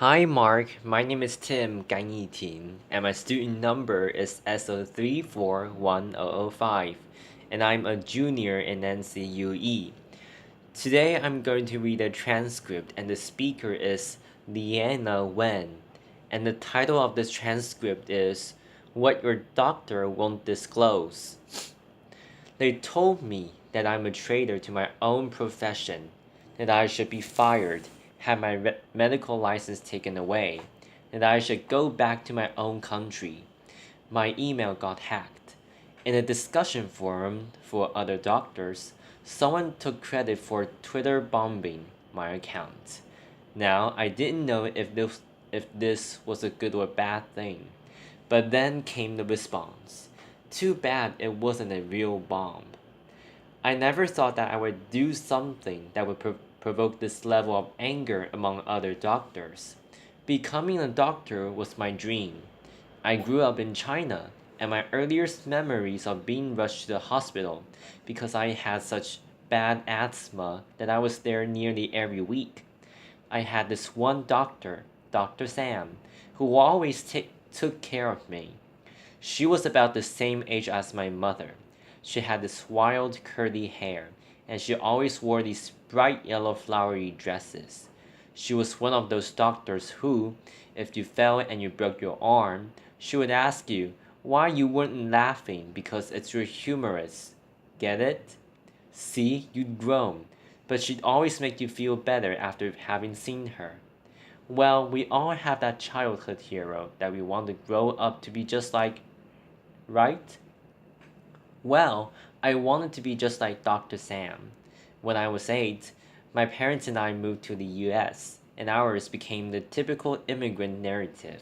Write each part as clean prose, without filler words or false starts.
Hi Mark, my name is Tim Gan Yiting, and my student number is SO341005, and I'm a junior in NCUE. Today I'm going to read a transcript, and the speaker is Leanna Wen, and the title of this transcript is What Your Doctor Won't Disclose. They told me that I'm a traitor to my own profession, that I should be fired, have my medical license taken away, that I should go back to my own country. My email got hacked. In a discussion forum for other doctors, someone took credit for Twitter bombing my account. Now, I didn't know if this was a good or bad thing. But then came the response. Too bad it wasn't a real bomb. I never thought that I would do something that would provoke this level of anger among other doctors. Becoming a doctor was my dream. I grew up in China, and my earliest memories of being rushed to the hospital because I had such bad asthma that I was there nearly every week. I had this one doctor, Dr. Sam, who always took care of me. She was about the same age as my mother. She had this wild curly hair, and she always wore these bright yellow flowery dresses. She was one of those doctors who, if you fell and you broke your arm, she would ask you why you weren't laughing because it's your humerus. Get it? See, you'd grown, but she'd always make you feel better after having seen her. Well, we all have that childhood hero that we want to grow up to be just like, right? Well, I wanted to be just like Dr. Sam. When I was 8, my parents and I moved to the US, and ours became the typical immigrant narrative.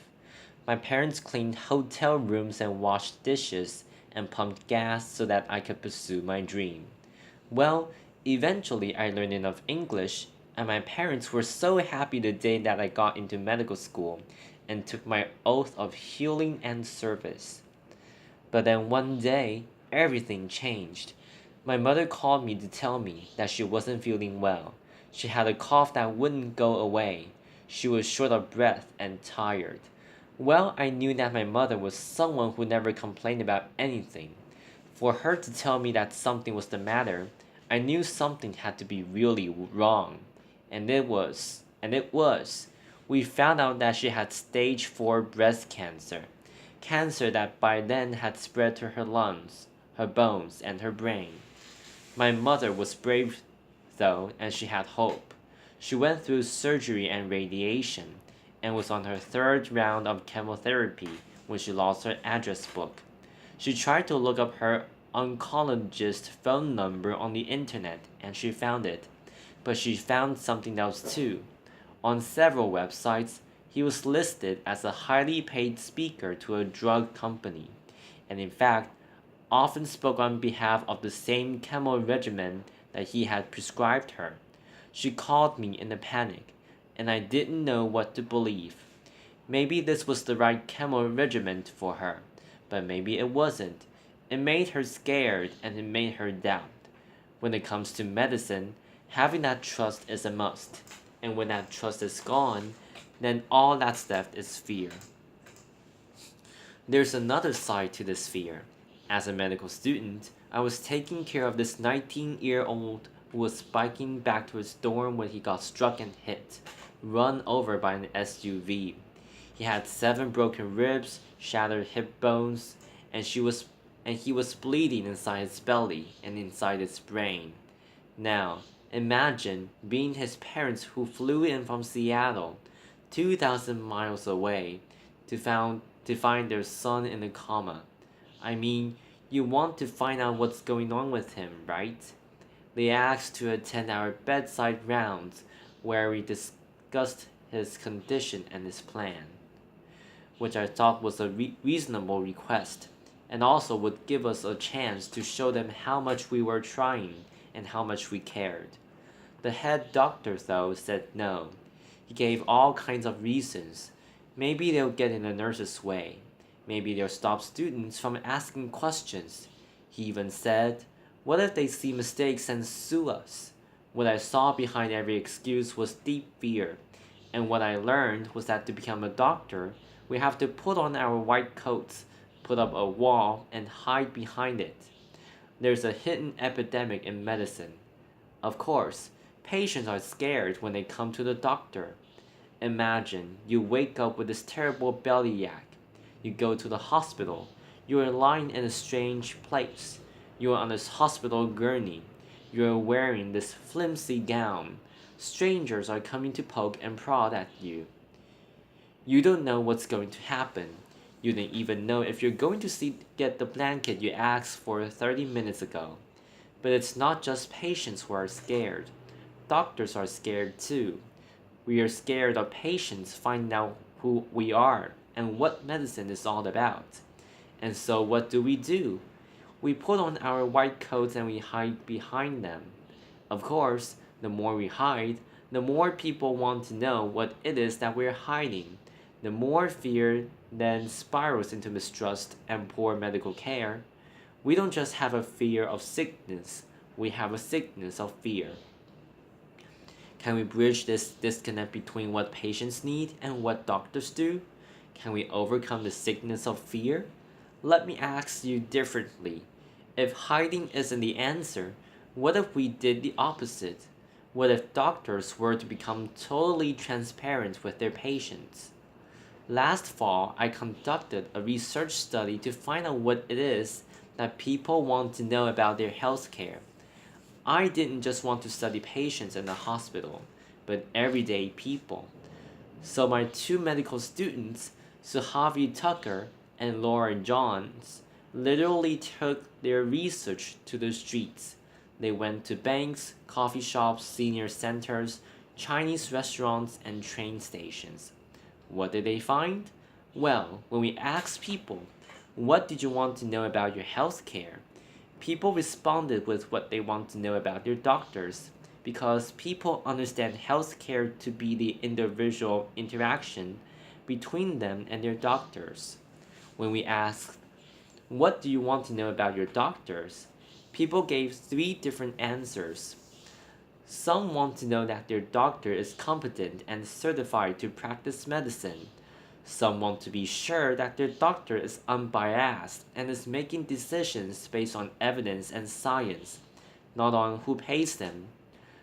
My parents cleaned hotel rooms and washed dishes and pumped gas so that I could pursue my dream. Well, eventually I learned enough English, and my parents were so happy the day that I got into medical school and took my oath of healing and service. But then one day, everything changed. My mother called me to tell me that she wasn't feeling well. She had a cough that wouldn't go away. She was short of breath and tired. Well, I knew that my mother was someone who never complained about anything. For her to tell me that something was the matter, I knew something had to be really wrong. And it was. We found out that she had stage 4 breast cancer. Cancer that by then had spread to her lungs, her bones, and her brain. My mother was brave, though, and she had hope. She went through surgery and radiation, and was on her third round of chemotherapy when she lost her address book. She tried to look up her oncologist phone number on the internet, and she found it. But she found something else too. On several websites, he was listed as a highly paid speaker to a drug company, and in fact, often spoke on behalf of the same chemo regimen that he had prescribed her. She called me in a panic, and I didn't know what to believe. Maybe this was the right chemo regimen for her, but maybe it wasn't. It made her scared and it made her doubt. When it comes to medicine, having that trust is a must, and when that trust is gone, then all that's left is fear. There's another side to this fear. As a medical student, I was taking care of this 19-year-old who was biking back to his dorm when he got struck and hit, run over by an SUV. He had 7 broken ribs, shattered hip bones, and he was bleeding inside his belly and inside his brain. Now, imagine being his parents who flew in from Seattle, 2,000 miles away, to find their son in a coma. I mean, you want to find out what's going on with him, right? They asked to attend our bedside rounds, where we discussed his condition and his plan, which I thought was a reasonable request, and also would give us a chance to show them how much we were trying and how much we cared. The head doctor, though, said no. He gave all kinds of reasons. Maybe they'll get in the nurse's way. Maybe they'll stop students from asking questions. He even said, what if they see mistakes and sue us? What I saw behind every excuse was deep fear, And what I learned was that to become a doctor, we have to put on our white coats, put up a wall, and hide behind it. There's a hidden epidemic in medicine. Of course, patients are scared when they come to the doctor. Imagine you wake up with this terrible bellyache. You go to the hospital. You are lying in a strange place. You are on this hospital gurney. You are wearing this flimsy gown. Strangers are coming to poke and prod at you. You don't know what's going to happen. You don't even know if you're going to get the blanket you asked for 30 minutes ago. But it's not just patients who are scared. Doctors are scared too. We are scared of patients finding out who we are and what medicine is all about. And so what do? We put on our white coats and we hide behind them. Of course, the more we hide, the more people want to know what it is that we're hiding. The more fear then spirals into mistrust and poor medical care. We don't just have a fear of sickness, we have a sickness of fear. Can we bridge this disconnect between what patients need and what doctors do? Can we overcome the sickness of fear? Let me ask you differently. If hiding isn't the answer, what if we did the opposite? What if doctors were to become totally transparent with their patients? Last fall, I conducted a research study to find out what it is that people want to know about their healthcare. I didn't just want to study patients in the hospital, but everyday people. So my two medical students, Suhavi Tucker and Laura Johns, literally took their research to the streets. They went to banks, coffee shops, senior centers, Chinese restaurants, and train stations. What did they find? Well, when we asked people, what did you want to know about your healthcare? People responded with what they want to know about their doctors because people understand healthcare to be the individual interaction between them and their doctors. When we asked, what do you want to know about your doctors? People gave three different answers. Some want to know that their doctor is competent and certified to practice medicine. Some want to be sure that their doctor is unbiased and is making decisions based on evidence and science, not on who pays them.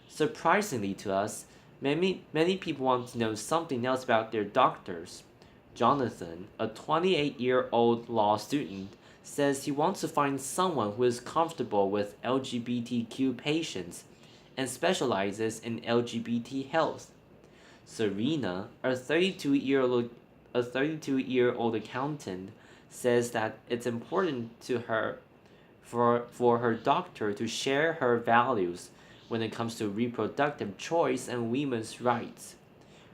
Surprisingly to us, many people want to know something else about their doctors. Jonathan, a 28-year-old law student, says he wants to find someone who is comfortable with LGBTQ patients and specializes in LGBT health. Serena, a 32-year-old accountant, says that it's important to her for her doctor to share her values when it comes to reproductive choice and women's rights.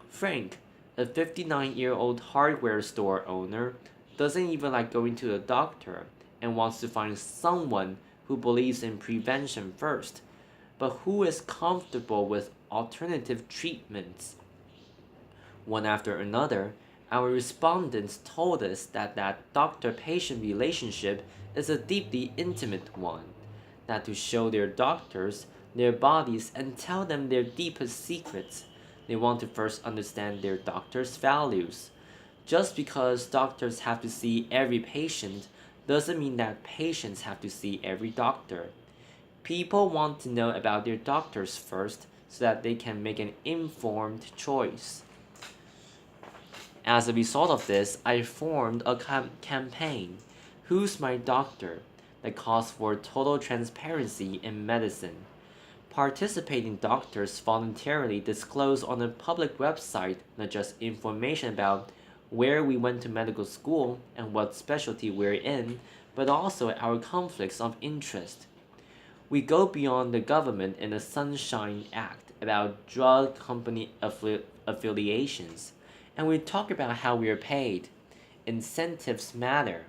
Frank, a 59-year-old hardware store owner, doesn't even like going to the doctor and wants to find someone who believes in prevention first, but who is comfortable with alternative treatments. One after another, our respondents told us that doctor-patient relationship is a deeply intimate one, that to show their doctors their bodies and tell them their deepest secrets, they want to first understand their doctor's values. Just because doctors have to see every patient doesn't mean that patients have to see every doctor. People want to know about their doctors first so that they can make an informed choice. As a result of this, I formed a campaign, Who's My Doctor?, that calls for total transparency in medicine. Participating doctors voluntarily disclose on a public website not just information about where we went to medical school and what specialty we're in, but also our conflicts of interest. We go beyond the government in the Sunshine Act about drug company affiliations, and we talk about how we are paid. Incentives matter.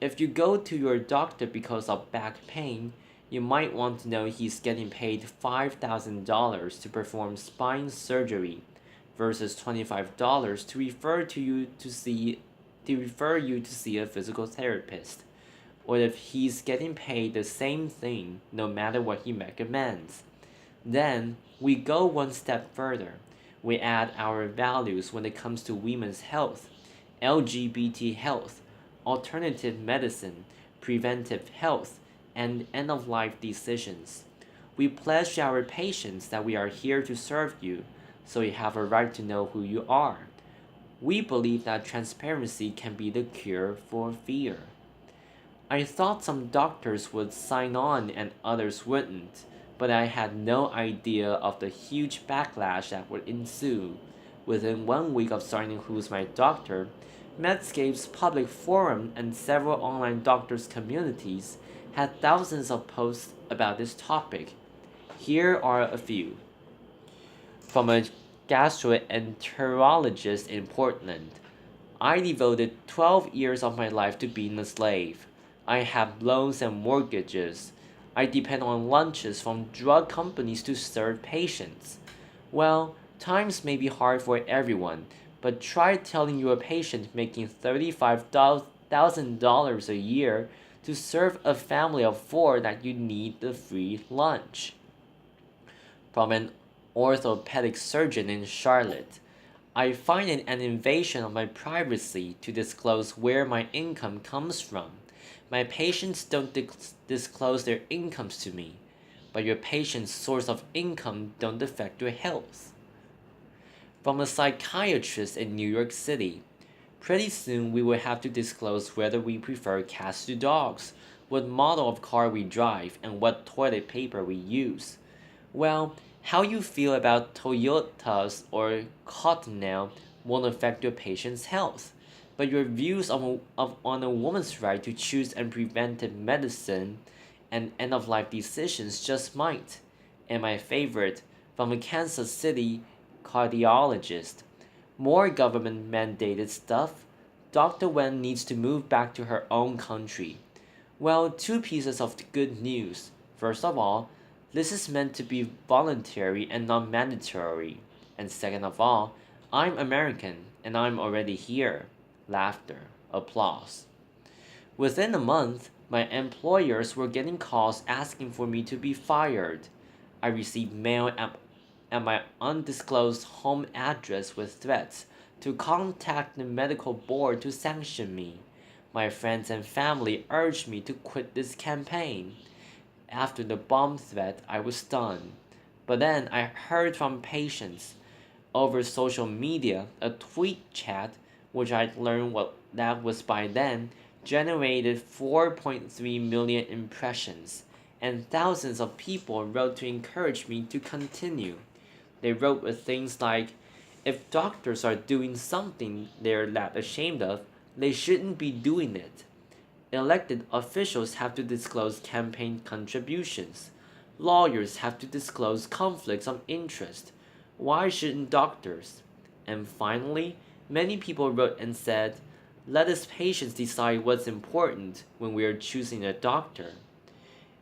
If you go to your doctor because of back pain, you might want to know he's getting paid $5,000 to perform spine surgery versus $25 to refer you to see a physical therapist, or if he's getting paid the same thing no matter what he recommends. Then we go one step further. We add our values when it comes to women's health, LGBT health, alternative medicine, preventive health, and end of life decisions. We pledge to our patients that we are here to serve you, so you have a right to know who you are. We believe that transparency can be the cure for fear. I thought some doctors would sign on and others wouldn't, but I had no idea of the huge backlash that would ensue. Within 1 week of starting Who's My Doctor, Medscape's public forum and several online doctors' communities had thousands of posts about this topic. Here are a few. From a gastroenterologist in Portland. I devoted 12 years of my life to being a slave. I have loans and mortgages. I depend on lunches from drug companies to serve patients. Well, times may be hard for everyone, but try telling your patient making $35,000 a year to serve a family of four that you need the free lunch. From an orthopedic surgeon in Charlotte. I find it an invasion of my privacy to disclose where my income comes from. My patients don't disclose their incomes to me, but your patient's source of income don't affect your health. From a psychiatrist in New York City. Pretty soon we will have to disclose whether we prefer cats to dogs, what model of car we drive, and what toilet paper we use. Well, how you feel about Toyotas or Cottonelle won't affect your patient's health, but your views on a woman's right to choose and preventive medicine and end of life decisions just might. And my favorite, from a Kansas City cardiologist. More government mandated stuff. Dr. Wen needs to move back to her own country. Well, two pieces of good news. First of all, this is meant to be voluntary and not mandatory. And second of all, I'm American and I'm already here. Laughter, applause. Within a month, my employers were getting calls asking for me to be fired. I received mail at my undisclosed home address with threats to contact the medical board to sanction me. My friends and family urged me to quit this campaign. After the bomb threat, I was stunned. But then I heard from patients over social media, a tweet chat, which I learned what that was by then, generated 4.3 million impressions, and thousands of people wrote to encourage me to continue. They wrote with things like, if doctors are doing something they're that ashamed of, they shouldn't be doing it. Elected officials have to disclose campaign contributions. Lawyers have to disclose conflicts of interest. Why shouldn't doctors? And finally, many people wrote and said, let us patients decide what's important when we are choosing a doctor.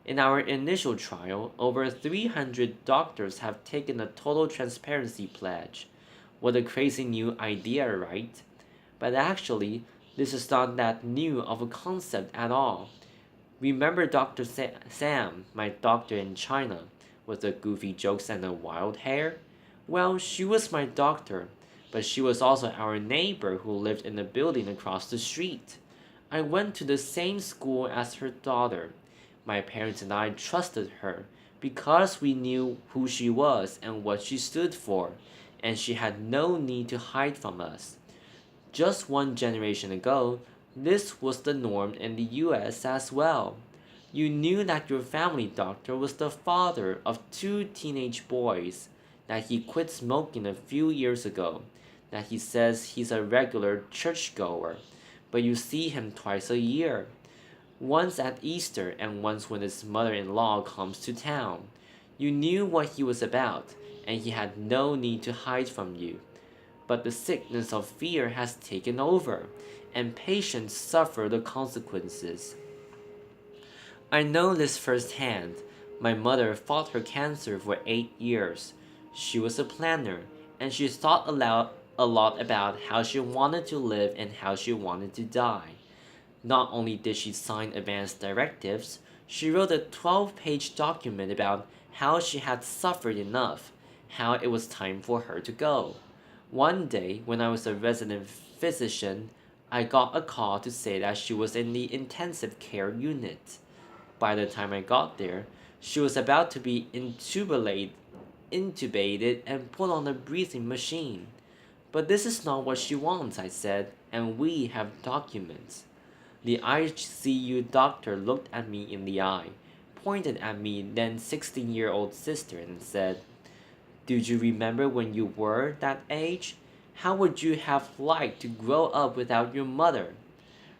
In our initial trial, over 300 doctors have taken a total transparency pledge. What a crazy new idea, right? But actually, this is not that new of a concept at all. Remember Dr. Sam, my doctor in China, with the goofy jokes and the wild hair? Well, she was my doctor, but she was also our neighbor who lived in the building across the street. I went to the same school as her daughter. My parents and I trusted her because we knew who she was and what she stood for, and she had no need to hide from us. Just one generation ago, this was the norm in the US as well. You knew that your family doctor was the father of two teenage boys, that he quit smoking a few years ago, that he says he's a regular churchgoer, but you see him twice a year. Once at Easter and once when his mother-in-law comes to town. You knew what he was about, and he had no need to hide from you. But the sickness of fear has taken over, and patients suffer the consequences. I know this firsthand. My mother fought her cancer for 8 years. She was a planner, and she thought a lot about how she wanted to live and how she wanted to die. Not only did she sign advance directives, she wrote a 12-page document about how she had suffered enough, how it was time for her to go. One day, when I was a resident physician, I got a call to say that she was in the intensive care unit. By the time I got there, she was about to be intubated and put on a breathing machine. But this is not what she wants, I said, and we have documents. The ICU doctor looked at me in the eye, pointed at me then 16-year-old sister and said, "Do you remember when you were that age? How would you have liked to grow up without your mother?"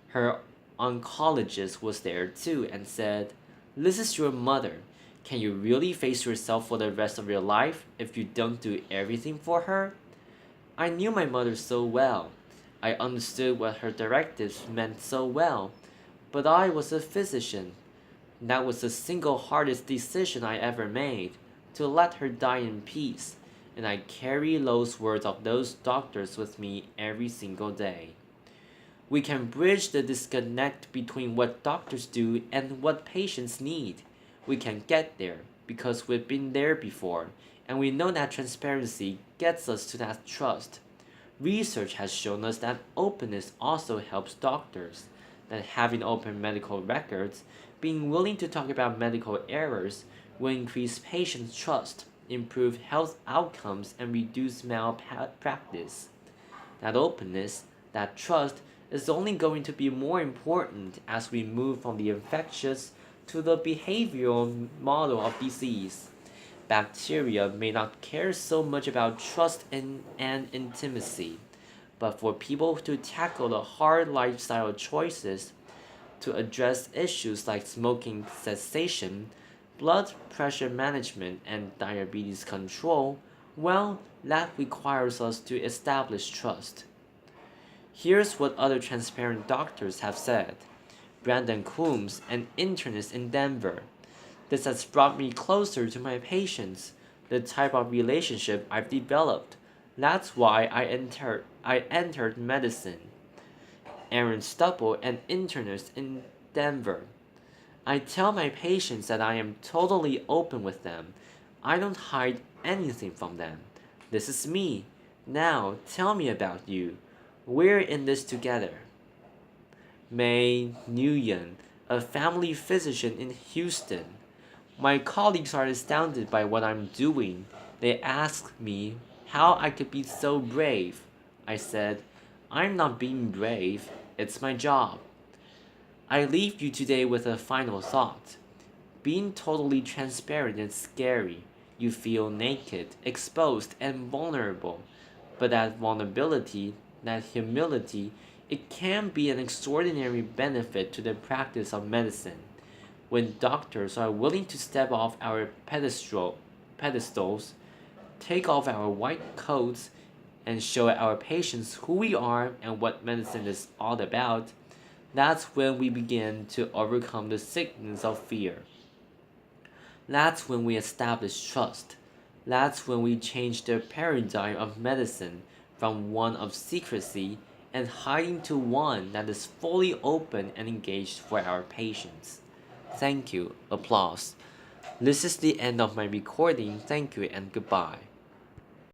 Her oncologist was there too and said, "This is your mother. Can you really face yourself for the rest of your life if you don't do everything for her?" I knew my mother so well. I understood what her directives meant so well. But I was a physician. That was the single hardest decision I ever made, to let her die in peace, and I carry those words of those doctors with me every single day. We can bridge the disconnect between what doctors do and what patients need. We can get there because we've been there before, and we know that transparency gets us to that trust. Research has shown us that openness also helps doctors, that having open medical records, being willing to talk about medical errors, will increase patients' trust, improve health outcomes, and reduce malpractice. That openness, that trust, is only going to be more important as we move from the infectious to the behavioral model of disease. Bacteria may not care so much about trust and intimacy, but for people to tackle the hard lifestyle choices, to address issues like smoking cessation, blood pressure management, and diabetes control, well, that requires us to establish trust. Here's what other transparent doctors have said. Brandon Coombs, an internist in Denver. "This has brought me closer to my patients, the type of relationship I've developed. That's why I entered medicine." Aaron Stubble, an internist in Denver. "I tell my patients that I am totally open with them. I don't hide anything from them. This is me. Now tell me about you. We're in this together." May Nguyen, a family physician in Houston. "My colleagues are astounded by what I'm doing. They ask me how I could be so brave. I said, I'm not being brave, it's my job." I leave you today with a final thought. Being totally transparent is scary. You feel naked, exposed, and vulnerable. But that vulnerability, that humility, it can be an extraordinary benefit to the practice of medicine. When doctors are willing to step off our pedestals, take off our white coats, and show our patients who we are and what medicine is all about, that's when we begin to overcome the sickness of fear. That's when we establish trust. That's when we change the paradigm of medicine from one of secrecy and hiding to one that is fully open and engaged for our patients. Thank you. Applause. This is the end of my recording. Thank you and goodbye.